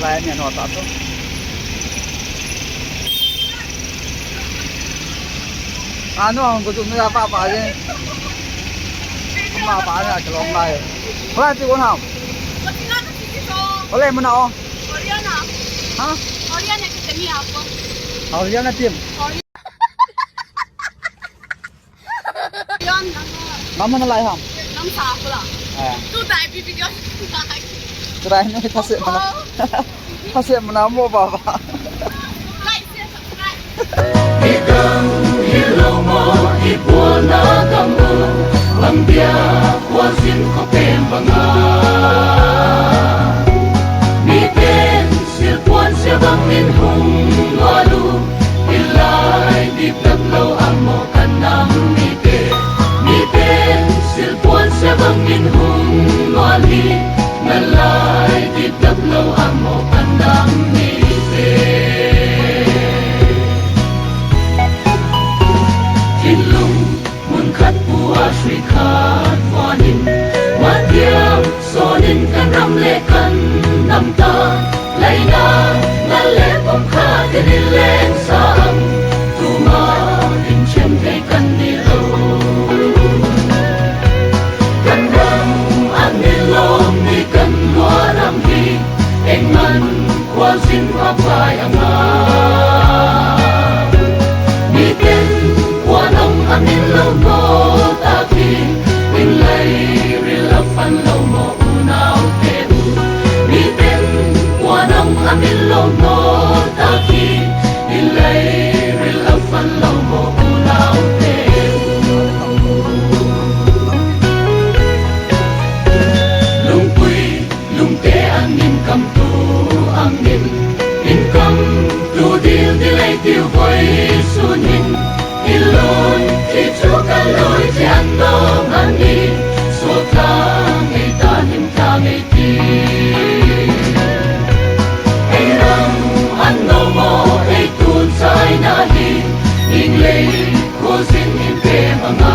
lainnya nota tuh. Anu ang gusto nila apa aja. Apa aja kelong lai. Wala ti ko ham. Oleh mana oh? Oriana. Hah? Oriana kita ni apa? Oriana tim. Oriana. Mama na lai ham. Nam sa pula. Ah. Tu dai bibi dia. Try ni kasi mana. Kasi mana mo baba. Like share subscribe. Igang hilaw mo, ipuan na kamo, ang biyak wasin ko pembanga. Miten silpuan siya bangin hong walu, ilay di platlaw amo kanang mite. Miten silpuan siya bangin hong wali, nalay di platlaw amo kanang mite. Ilung munkat puas wikat wanin Matiang sonin kan ramlekan namta Laina ngalepom ka dinileng saang Tumain siyempre kan nilo Kandang ang nilong ni kan luarang hi Engan kwasin papayangan Miten wanong amilaw mo taki Inlay rilafan law mo unaw tebu Miten wanong amilaw mo taki Inlay rilafan law mo unaw tebu Lungpuy lungte angin kamtu angin Income to deal delay till voice sunin Ilon kichu kaloy tiando mani Sotang ay tanim tang ay ti Ay ram ano mo ay tunsay nahi Inglay kusin impe mga